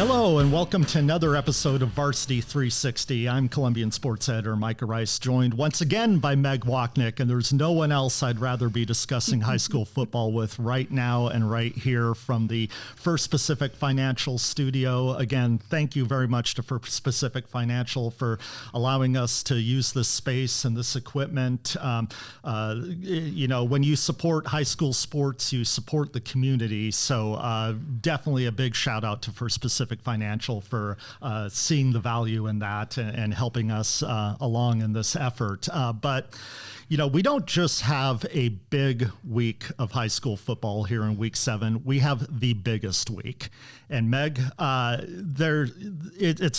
Hello and welcome to another episode of Varsity360. I'm Columbian sports editor Micah Rice, joined once again by Meg Wachnick, and there's no one else I'd rather be discussing high school football with right now and right here from the First Pacific Financial Studio. Again, thank you very much to First Pacific Financial for allowing us to use this space and this equipment. When you support high school sports, you support the community. So definitely a big shout out to First Pacific Financial for seeing the value in that and helping us along in this effort. But we don't just have a big week of high school football here in week 7. We have the biggest week. And Meg, it's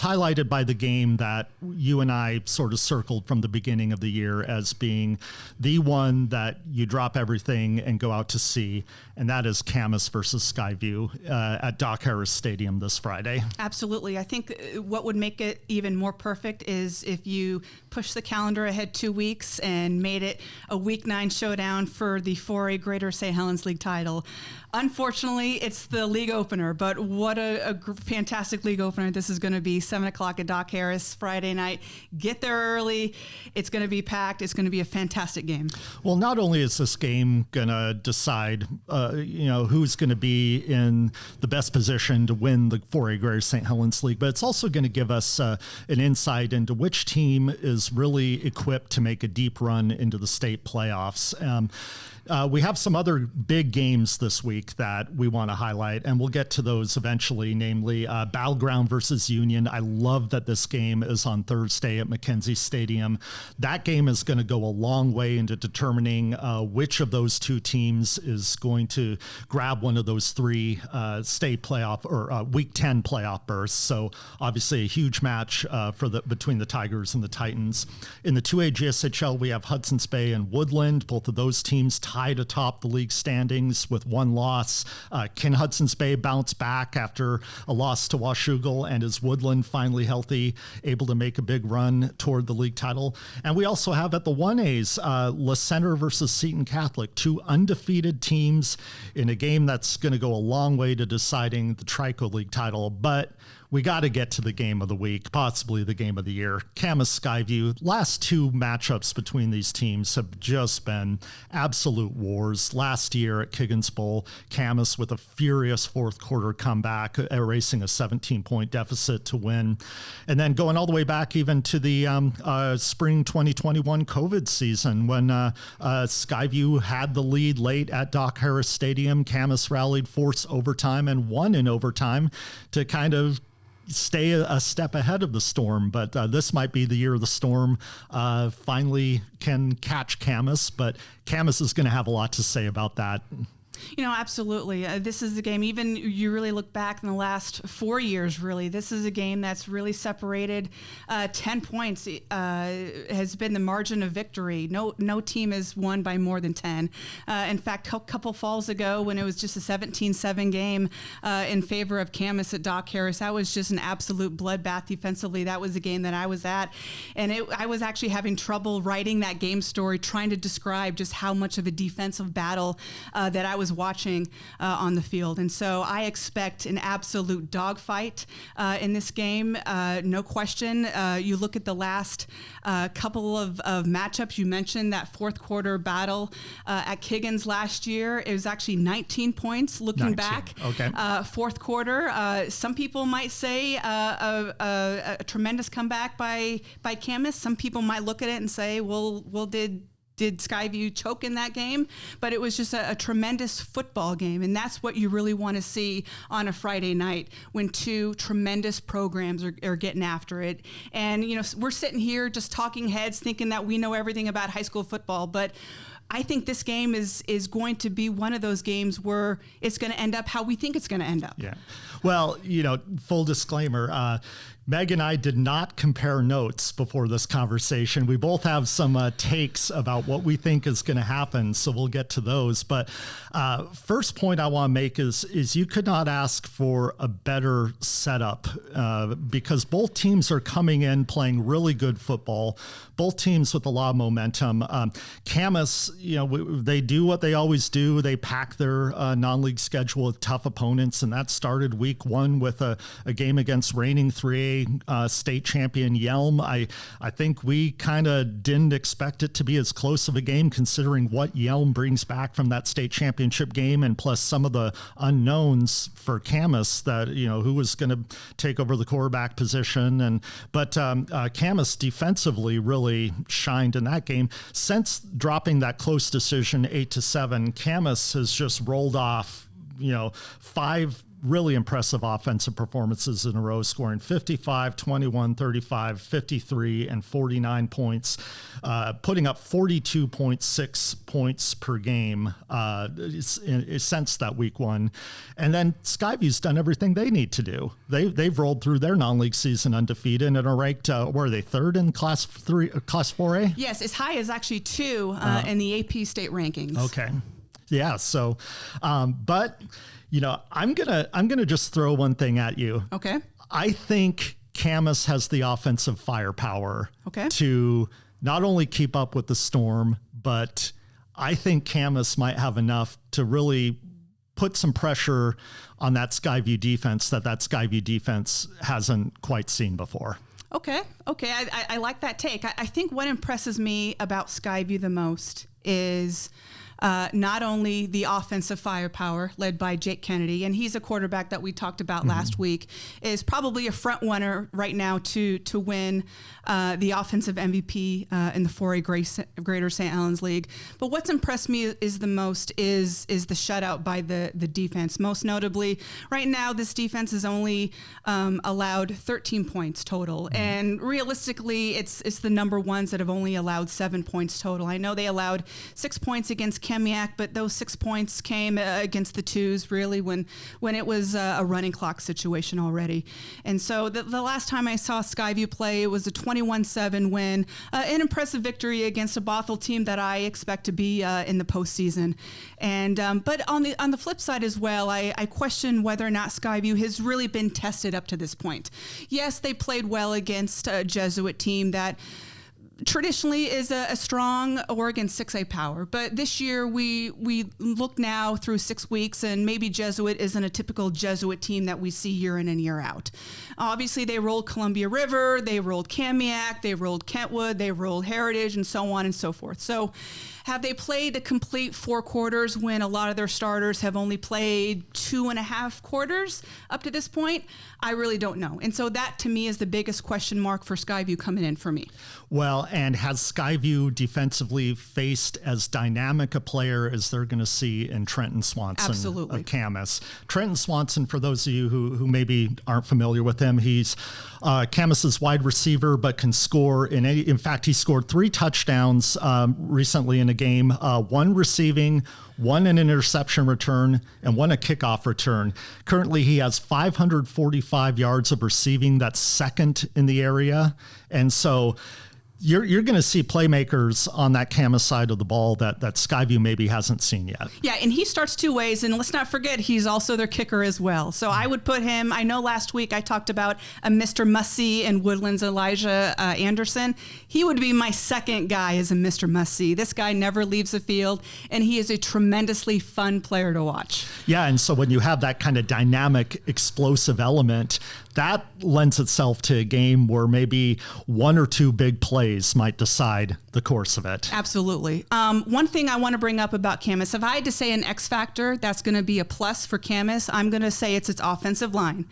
highlighted by the game that you and I sort of circled from the beginning of the year as being the one that you drop everything and go out to see, and that is Camas versus Skyview at Doc Harris Stadium this Friday. Absolutely. I think what would make it even more perfect is if you push the calendar ahead 2 weeks and made it a Week 9 showdown for the 4A Greater St. Helens League title. Unfortunately, it's the league opener, but what a fantastic league opener this is going to be. 7 o'clock at Doc Harris Friday night. Get there early. It's going to be packed. It's going to be a fantastic game. Well, not only is this game going to decide, who's going to be in the best position to win the 4A Greater St. Helens League, but it's also going to give us an insight into which team is really equipped to make a deep run into the state playoffs. We have some other big games this week that we want to highlight, and we'll get to those eventually, namely Battleground versus Union. I love that this game is on Thursday at McKenzie Stadium. That game is going to go a long way into determining which of those two teams is going to grab one of those 3 state playoff or Week 10 playoff berths. So obviously a huge match between the Tigers and the Titans. In the 2A GSHL, we have Hudson's Bay and Woodland. Both of those teams tied atop the league standings with 1 loss. Can Hudson's Bay bounce back after a loss to Washougal, and is Woodland finally healthy, able to make a big run toward the league title? And we also have at the 1As, La Center versus Seton Catholic, 2 undefeated teams in a game that's going to go a long way to deciding the Trico League title. But we got to get to the game of the week, possibly the game of the year. Camas Skyview. Last 2 matchups between these teams have just been absolute wars. Last year at Kiggins Bowl, Camas with a furious fourth quarter comeback, erasing a 17-point deficit to win. And then going all the way back even to the spring 2021 COVID season when Skyview had the lead late at Doc Harris Stadium. Camas rallied, forced overtime, and won in overtime to kind of stay a step ahead of the Storm. But this might be the year the Storm finally can catch Camas, but Camas is going to have a lot to say about that. Absolutely. This is the game, even you really look back in the last 4 years, really, this is a game that's really separated. 10 points has been the margin of victory. No team has won by more than 10. In fact, a couple falls ago when it was just a 17-7 game in favor of Camas at Doc Harris, that was just an absolute bloodbath defensively. That was the game that I was at. And I was actually having trouble writing that game story, trying to describe just how much of a defensive battle that I was watching on the field. And so I expect an absolute dogfight in this game, no question. You look at the last couple of matchups. You mentioned that fourth quarter battle at Kiggins last year. It was actually 19 points looking 19. Back. Okay. Fourth quarter. Some people might say a tremendous comeback by Camas. Some people might look at it and say, well, did Skyview choke in that game? But it was just a tremendous football game, and that's what you really want to see on a Friday night when 2 tremendous programs are getting after it. And we're sitting here just talking heads, thinking that we know everything about high school football, but I think this game is going to be one of those games where it's going to end up how we think it's going to end up. Yeah. Well, full disclaimer, Meg and I did not compare notes before this conversation. We both have some takes about what we think is going to happen, so we'll get to those. But first point I want to make is you could not ask for a better setup because both teams are coming in playing really good football. Both teams with a lot of momentum. Camas, they do what they always do. They pack their non-league schedule with tough opponents, and that started week 1 with a game against reigning 3A state champion Yelm. I think we kind of didn't expect it to be as close of a game considering what Yelm brings back from that state championship game, and plus some of the unknowns for Camas that, who was going to take over the quarterback position. But Camas defensively really shined in that game. Since dropping that close decision 8-7, Camas has just rolled off, 5 really impressive offensive performances in a row, scoring 55, 21, 35, 53, and 49 points, putting up 42.6 points per game since that week 1. And then Skyview's done everything they need to do. They've rolled through their non-league season undefeated and are ranked, where are they, 3rd in Class 4A? Yes, as high as actually 2 in the AP state rankings. Okay. Yeah. So, but I'm gonna just throw one thing at you. Okay. I think Camas has the offensive firepower okay. to not only keep up with the storm, but I think Camas might have enough to really put some pressure on that Skyview defense that Skyview defense hasn't quite seen before. Okay. I like that take. I think what impresses me about Skyview the most is not only the offensive firepower led by Jake Kennedy, and he's a quarterback that we talked about last week, is probably a front runner right now to win the offensive MVP in the 4A Greater St. Helens League. But what's impressed me is the shutout by the defense. Most notably, right now this defense has only allowed 13 points total, and realistically, it's the number ones that have only allowed 7 points total. I know they allowed 6 points against Camas, but those 6 points came against the 2s really when it was a running clock situation already. And so the last time I saw Skyview play, it was a 21-7 win, an impressive victory against a Bothell team that I expect to be in the postseason. And but on the flip side as well, I question whether or not Skyview has really been tested up to this point. Yes, they played well against a Jesuit team that traditionally is a strong Oregon 6A power, but this year we look now through 6 weeks, and maybe Jesuit isn't a typical Jesuit team that we see year in and year out. Obviously, they rolled Columbia River, they rolled Camas, they rolled Kentwood, they rolled Heritage, and so on and so forth. So have they played a complete 4 quarters when a lot of their starters have only played 2.5 quarters up to this point? I really don't know. And so that, to me, is the biggest question mark for Skyview coming in for me. Well, and has Skyview defensively faced as dynamic a player as they're going to see in Trenton Swanson Absolutely. of Camas? Trenton Swanson, for those of you who maybe aren't familiar with him, he's Camas's wide receiver, but can score in fact, he scored 3 touchdowns recently in a game, 1 receiving, 1 an interception return, and 1 a kickoff return. Currently, he has 545 yards of receiving. That's 2nd in the area. And so you're going to see playmakers on that Camas side of the ball that Skyview maybe hasn't seen yet. Yeah, and he starts 2 ways, and let's not forget he's also their kicker as well. So I would put him, I know last week I talked about a Mr. Must-See in Woodlands, Elijah Anderson. He would be my 2nd guy as a Mr. Must-See. This guy never leaves the field, and he is a tremendously fun player to watch. Yeah, and so when you have that kind of dynamic, explosive element, that lends itself to a game where maybe 1 or 2 big plays might decide the course of it. Absolutely. One thing I want to bring up about Camas, if I had to say an X factor that's going to be a plus for Camas, I'm going to say it's its offensive line.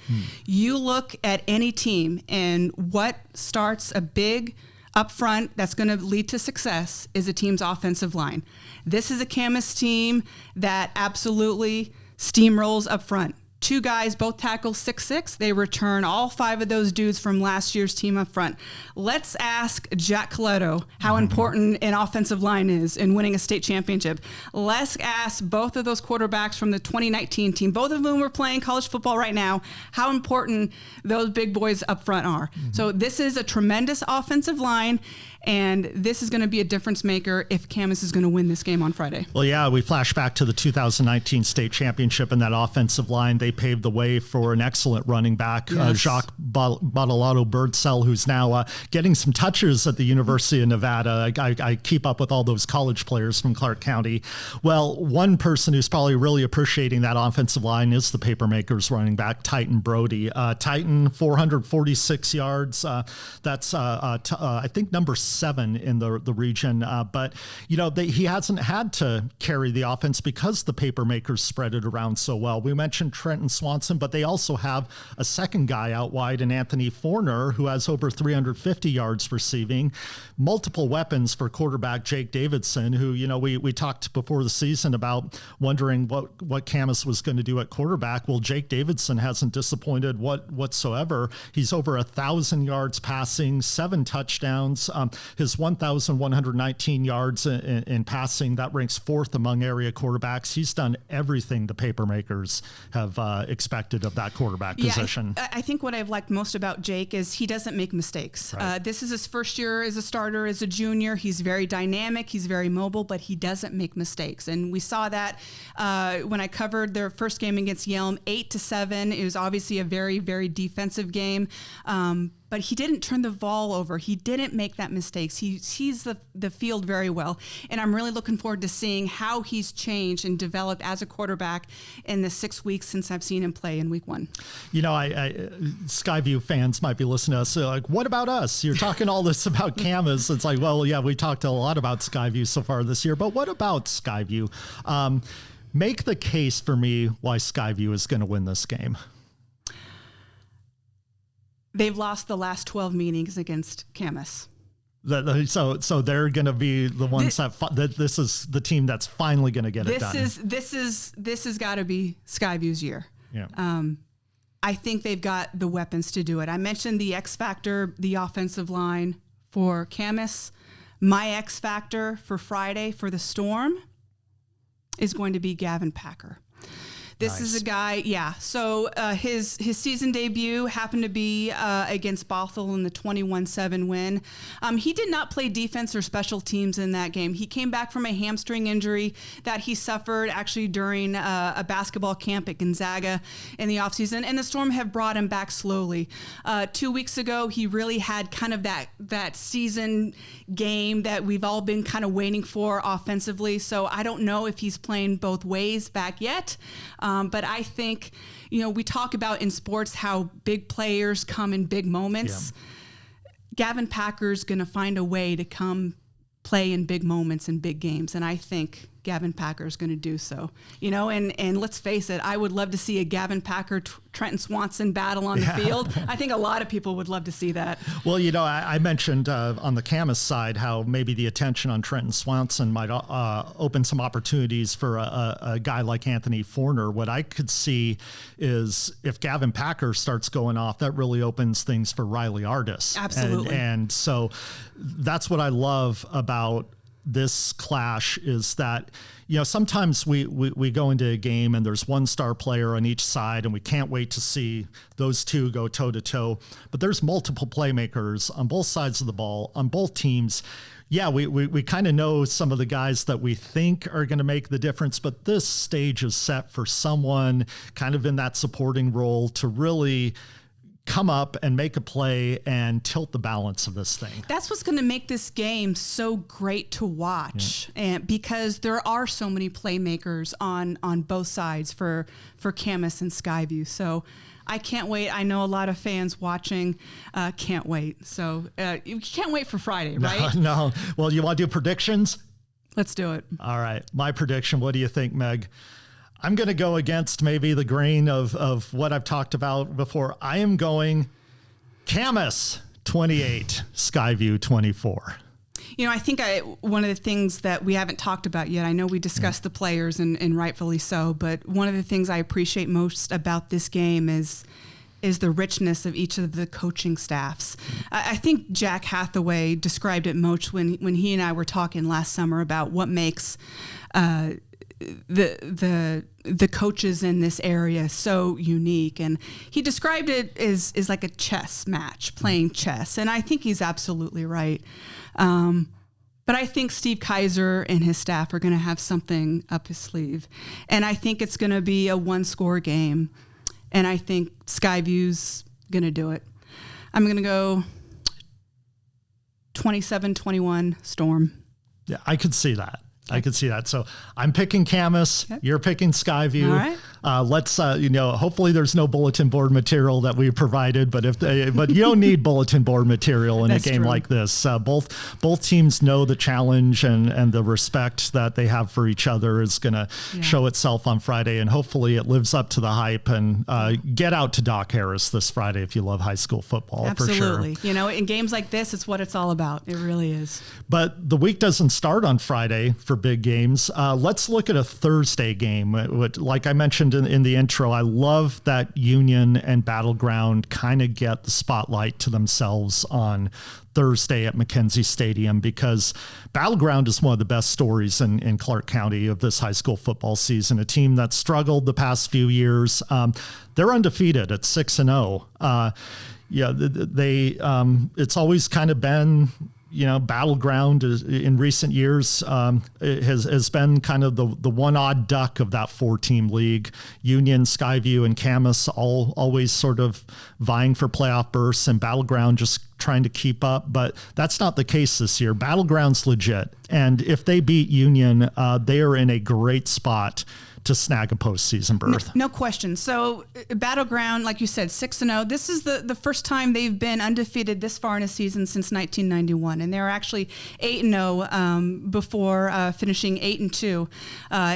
You look at any team, and what starts a big up front that's going to lead to success is a team's offensive line. This is a Camas team that absolutely steamrolls up front. two guys, both tackles 6'6". They return all 5 of those dudes from last year's team up front. Let's ask Jack Coletto how important an offensive line is in winning a state championship. Let's ask both of those quarterbacks from the 2019 team, both of whom are playing college football right now, how important those big boys up front are. So this is a tremendous offensive line, and this is going to be a difference maker if Camas is going to win this game on Friday. Well, yeah, we flash back to the 2019 state championship, and that offensive line, they paved the way for an excellent running back, Jacques Badalado-Birdsell, who's now getting some touches at the University of Nevada. I keep up with all those college players from Clark County. Well, one person who's probably really appreciating that offensive line is the Papermakers running back, Titan Brody. Titan, 446 yards. That's, I think, number 7 in the region. But, he hasn't had to carry the offense because the Papermakers spread it around so well. We mentioned Trenton Swanson, but they also have a second guy out wide in Anthony Forner, who has over 350 yards receiving. Multiple weapons for quarterback Jake Davidson, who, we talked before the season about wondering what Camas was going to do at quarterback. Well, Jake Davidson hasn't disappointed whatsoever. He's over 1,000 yards passing, 7 touchdowns. His 1,119 yards in passing, that ranks 4th among area quarterbacks. He's done everything the Papermakers have expected of that quarterback position. I think what I've liked most about Jake is he doesn't make mistakes. Right. This is his first year as a starter, as a junior. He's very dynamic. He's very mobile, but he doesn't make mistakes. And we saw that when I covered their first game against Yelm, 8-7. It was obviously a very, very defensive game. But he didn't turn the ball over. He didn't make that mistakes. He sees the field very well. And I'm really looking forward to seeing how he's changed and developed as a quarterback in the 6 weeks since I've seen him play in week 1. Skyview fans might be listening to us. They're like, what about us? You're talking all this about Camas. It's like, well, yeah, we talked a lot about Skyview so far this year, but what about Skyview? Make the case for me why Skyview is going to win this game. They've lost the last 12 meetings against Camas. So they're going to be the ones that this is the team that's finally going to get it done. This has got to be Skyview's year. Yeah. I think they've got the weapons to do it. I mentioned the X factor, the offensive line for Camas. My X factor for Friday for the Storm is going to be Gavin Packer. This is a guy, So his season debut happened to be against Bothell in the 21-7 win. He did not play defense or special teams in that game. He came back from a hamstring injury that he suffered actually during a basketball camp at Gonzaga in the offseason, and the Storm have brought him back slowly. 2 weeks ago, he really had kind of that season game that we've all been kind of waiting for offensively. So I don't know if he's playing both ways back yet. But I think, we talk about in sports how big players come in big moments. Yeah. Gavin Packer's going to find a way to come play in big moments and big games. And I think Gavin Packer is going to do so, and let's face it, I would love to see a Gavin Packer, Trenton Swanson battle on the field. I think a lot of people would love to see that. Well, I mentioned on the Camas side how maybe the attention on Trenton Swanson might open some opportunities for a guy like Anthony Forner. What I could see is if Gavin Packer starts going off, that really opens things for Riley Ardis. Absolutely. And so that's what I love about this clash is that, sometimes we go into a game and there's one star player on each side and we can't wait to see those two go toe to toe, but there's multiple playmakers on both sides of the ball on both teams. Yeah, we kind of know some of the guys that we think are going to make the difference, but this stage is set for someone kind of in that supporting role to really come up and make a play and tilt the balance of this thing. That's what's going to make this game so great to watch, and because there are so many playmakers on both sides for Camas and Skyview. So I can't wait. I know a lot of fans watching can't wait. So you can't wait for Friday, right? No. Well, you want to do predictions? Let's do it. All right. My prediction. What do you think, Meg? I'm going to go against maybe the grain of what I've talked about before. I am going Camas 28, Skyview 24. I think one of the things that we haven't talked about yet, I know we discussed the players and rightfully so, but one of the things I appreciate most about this game is the richness of each of the coaching staffs. I think Jack Hathaway described it most when he and I were talking last summer about what makes the coaches in this area so unique, and he described it as like a chess match, playing chess, and I think he's absolutely right. But I think Steve Kaiser and his staff are going to have something up his sleeve, and I think it's going to be a one-score game, and I think Skyview's going to do it. I'm going to go 27-21 Storm. Yeah, I could see that. So I'm picking Camas. Okay. You're picking Skyview. All right. Let's, hopefully there's no bulletin board material that we provided, but but you don't need bulletin board material in a game like this. Both teams know the challenge and the respect that they have for each other is going to show itself on Friday, and hopefully it lives up to the hype. And get out to Doc Harris this Friday if you love high school football. Absolutely. For sure. In games like this, it's what it's all about. It really is. But the week doesn't start on Friday for big games. Let's look at a Thursday game. Like I mentioned in the intro, I love that Union and Battleground kind of get the spotlight to themselves on Thursday at McKenzie Stadium, because Battleground is one of the best stories in Clark County of this high school football season. A team that's struggled the past few years. They're undefeated at 6-0. It's always kind of been, Battleground in recent years has been kind of the one odd duck of that 4-team league. Union, Skyview, and Camas always sort of vying for playoff berths, and Battleground just trying to keep up. But that's not the case this year. Battleground's legit, and if they beat Union, they are in a great spot to snag a postseason berth. No question. So Battleground, like you said, 6-0. This is the first time they've been undefeated this far in a season since 1991. And they were actually 8-0 before finishing 8-2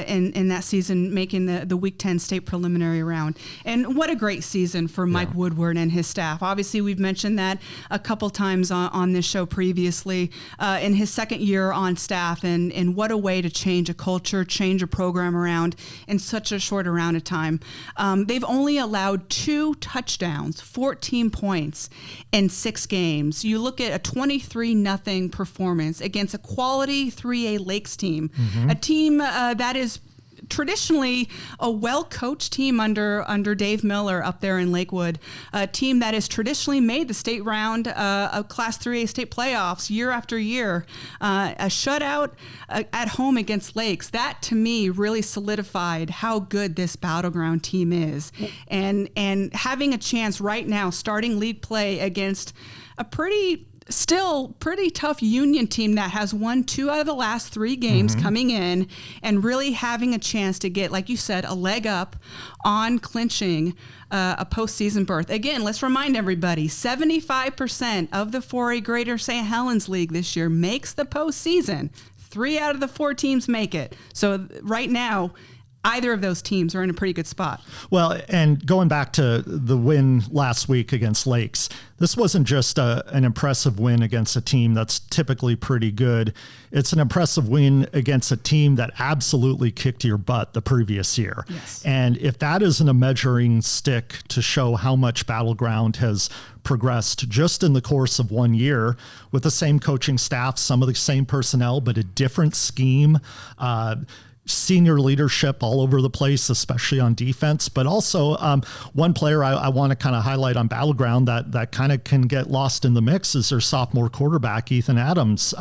in that season, making the Week 10 state preliminary round. And what a great season for Mike Woodward and his staff. Obviously, we've mentioned that a couple times on this show previously, in his second year on staff. And what a way to change a culture, change a program around in such a short amount of time. They've only allowed 2 touchdowns, 14 points in 6 games. You look at a 23-0 performance against a quality 3A Lakes team, a team that is traditionally a well-coached team under Dave Miller up there in Lakewood, a team that has traditionally made the state round of Class 3A state playoffs year after year. A shutout at home against Lakes, that to me really solidified how good this Battleground team is. And having a chance right now starting league play against a still pretty tough Union team that has won 2 out of the last 3 games coming in, and really having a chance to get, like you said, a leg up on clinching a postseason berth. Again, let's remind everybody, 75% of the 4A Greater St. Helens League this year makes the postseason. 3 out of the 4 teams make it. So right now, either of those teams are in a pretty good spot. Well, and going back to the win last week against Lakes, this wasn't just an impressive win against a team that's typically pretty good. It's an impressive win against a team that absolutely kicked your butt the previous year. Yes. And if that isn't a measuring stick to show how much Battleground has progressed just in the course of 1 year with the same coaching staff, some of the same personnel, but a different scheme, senior leadership all over the place, especially on defense, but also one player I want to kind of highlight on Battleground that kind of can get lost in the mix is their sophomore quarterback, Ethan Adams.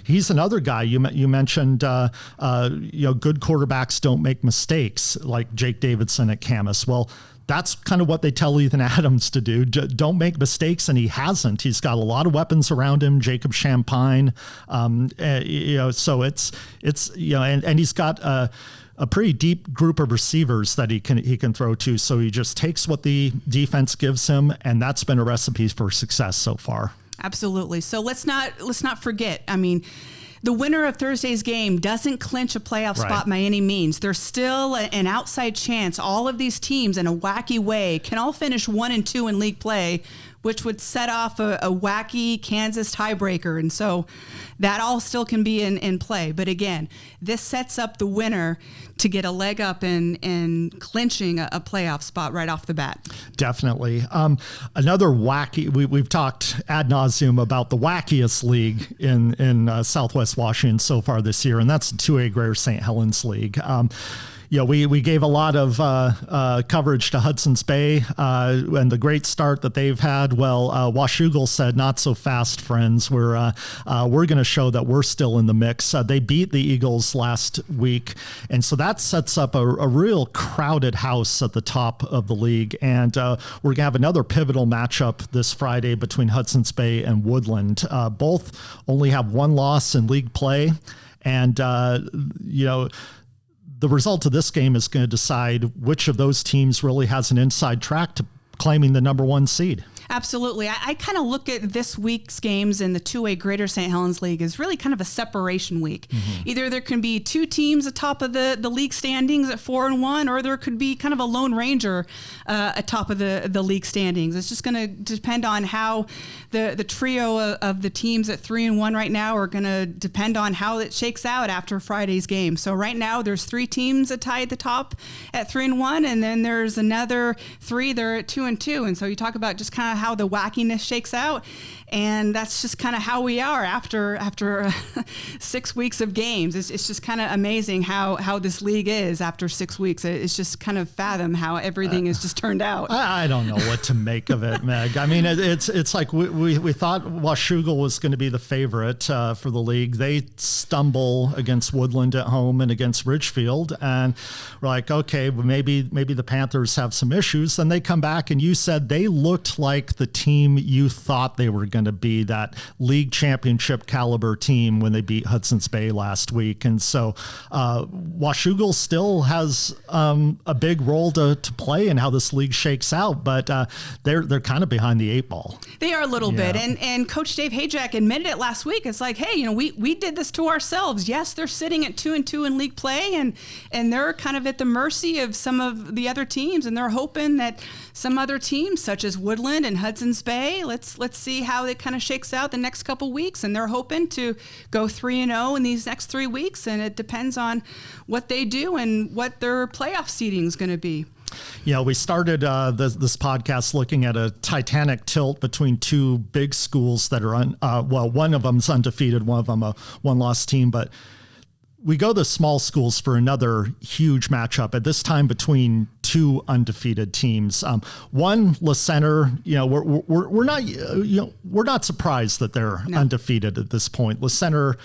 He's another guy you mentioned. Good quarterbacks don't make mistakes, like Jake Davidson at Camas. Well, that's kind of what they tell Ethan Adams to do. Don't make mistakes, and he hasn't. He's got a lot of weapons around him. Jacob Champagne, so it's and he's got a pretty deep group of receivers that he can throw to. So he just takes what the defense gives him, and that's been a recipe for success so far. Absolutely. So let's not forget. I mean, the winner of Thursday's game doesn't clinch a playoff spot by any means. There's still an outside chance. All of these teams, in a wacky way, can all finish 1-2 in league play which would set off a wacky Kansas tiebreaker. And so that all still can be in play. But again, this sets up the winner to get a leg up in clinching a playoff spot right off the bat. Definitely. Another wacky, we've talked ad nauseum about the wackiest league in Southwest Washington so far this year, and that's the 2A Greater St. Helens League. We gave a lot of coverage to Hudson's Bay and the great start that they've had. Well, Washougal said, "Not so fast, friends. We're going to show that we're still in the mix." They beat the Eagles last week, and so that sets up a real crowded house at the top of the league. And we're going to have another pivotal matchup this Friday between Hudson's Bay and Woodland. Both only have one loss in league play, and the result of this game is going to decide which of those teams really has an inside track to claiming the number one seed. Absolutely. I kind of look at this week's games in the 2A Greater St. Helens League as really kind of a separation week. Mm-hmm. Either there can be two teams atop of the league standings at 4-1, or there could be kind of a lone ranger atop of the league standings. It's just going to depend on how the trio of the teams at 3-1 right now are going to depend on how it shakes out after Friday's game. So right now there's three teams that tie at the top at 3-1, and then there's another three that are at 2-2. And so you talk about just kind of how the wackiness shakes out, and that's just kind of how we are after 6 weeks of games. It's just kind of amazing how this league is after 6 weeks. It's just kind of fathom how everything has just turned out. I don't know what to make of it, Meg. I mean, it's like we thought Washougal was going to be the favorite for the league. They stumble against Woodland at home and against Ridgefield, and we're like, okay, well, maybe the Panthers have some issues. Then they come back, and you said they looked like the team you thought they were going to be, that league championship caliber team when they beat Hudson's Bay last week. And so Washougal still has a big role to play in how this league shakes out, but they're kind of behind the eight ball. They are a little bit. And Coach Dave Hajak admitted it last week. It's like, hey, we did this to ourselves. Yes, they're sitting at 2-2 in league play, and they're kind of at the mercy of some of the other teams, and they're hoping that some other teams such as Woodland and Hudson's Bay, let's see how it kind of shakes out the next couple weeks. And they're hoping to go 3-0 in these next 3 weeks, and it depends on what they do and what their playoff seeding is going to be. We started this podcast looking at a titanic tilt between two big schools that are one of them's undefeated, one of them a one-loss team, but we go to small schools for another huge matchup, at this time between two undefeated teams. One, La Center, we're not surprised that they're undefeated at this point. La Center,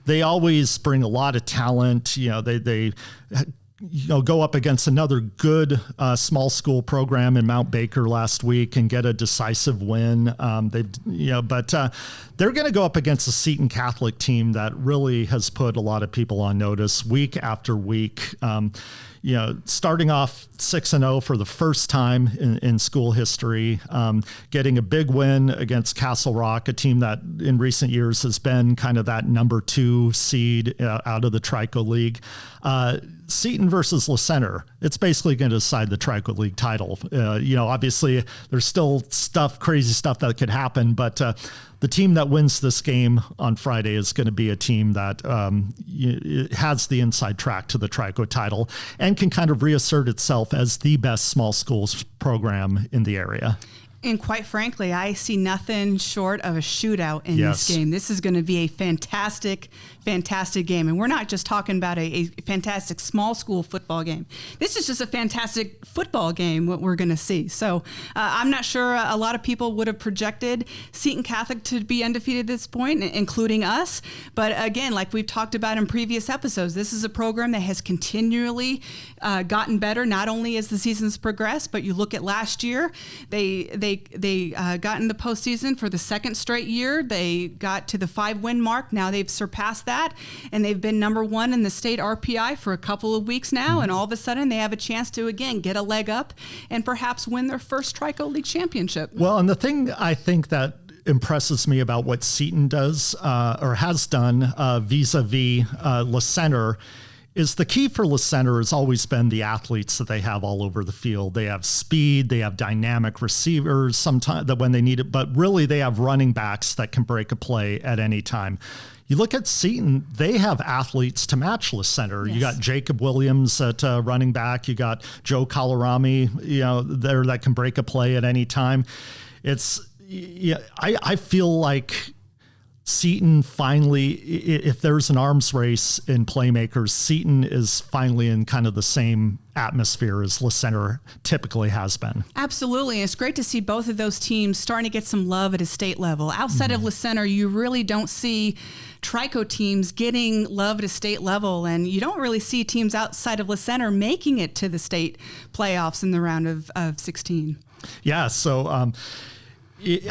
they always bring a lot of talent. They go up against another good small school program in Mount Baker last week and get a decisive win. But they're going to go up against a Seton Catholic team that really has put a lot of people on notice week after week. Starting off 6-0 for the first time in school history, getting a big win against Castle Rock, a team that in recent years has been kind of that number 2 seed out of the Trico League. Seton versus La Center, it's basically going to decide the Trico League title. Obviously there's still crazy stuff that could happen, but the team that wins this game on Friday is going to be a team that has the inside track to the Trico title and can kind of reassert itself as the best small schools program in the area. And quite frankly, I see nothing short of a shootout in this game. This is going to be a fantastic game. And we're not just talking about a fantastic small school football game. This is just a fantastic football game, what we're going to see. So I'm not sure a lot of people would have projected Seton Catholic to be undefeated at this point, including us. But again, like we've talked about in previous episodes, this is a program that has continually gotten better, not only as the seasons progressed, but you look at last year, they got in the postseason for the second straight year. They got to the 5-win mark. Now they've surpassed that, and they've been number 1 in the state RPI for a couple of weeks now. And all of a sudden, they have a chance to again get a leg up and perhaps win their first Trico League championship. Well, and the thing I think that impresses me about what Seton does or has done vis-a-vis La Center is the key for Le Center has always been the athletes that they have all over the field. They have speed, they have dynamic receivers sometimes that when they need it, but really they have running backs that can break a play at any time. You look at Seton, they have athletes to match Le Center. Yes. You got Jacob Williams at running back. You got Joe Kalarami, there that can break a play at any time. I feel like Seton finally, if there's an arms race in playmakers, Seton is finally in kind of the same atmosphere as Le Center typically has been. Absolutely. It's great to see both of those teams starting to get some love at a state level. Outside of Le Center, you really don't see Trico teams getting love at a state level, and you don't really see teams outside of Le Center making it to the state playoffs in the round of 16. Yeah, so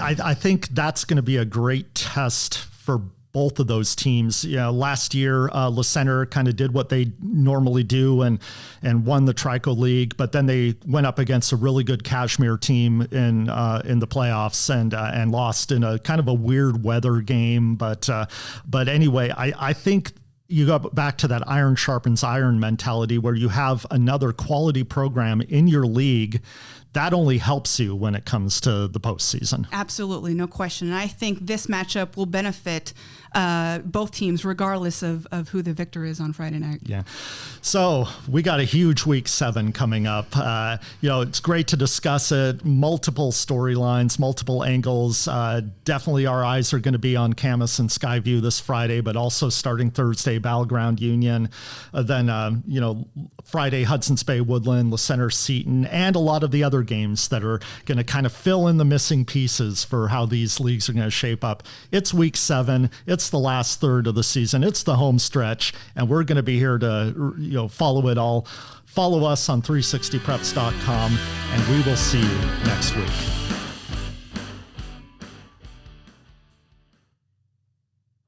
I think that's going to be a great test for both of those teams. Last year, Le Center kind of did what they normally do and won the Trico League, but then they went up against a really good Kashmir team in the playoffs and lost in a kind of a weird weather game. But anyway, I think you go back to that iron sharpens iron mentality where you have another quality program in your league. That only helps you when it comes to the postseason. Absolutely, no question. And I think this matchup will benefit both teams, regardless of who the victor is on Friday night. Yeah. So we got a huge week 7 coming up. It's great to discuss it. Multiple storylines, multiple angles. Definitely our eyes are going to be on Camas and Skyview this Friday, but also starting Thursday, Battleground Union. Then, Friday, Hudson's Bay Woodland, Le Center Seton, and a lot of the other games that are going to kind of fill in the missing pieces for how these leagues are going to shape up. It's week 7. It's the last third of the season. It's the home stretch, and we're going to be here to follow it all. Follow us on 360preps.com, and we will see you next week.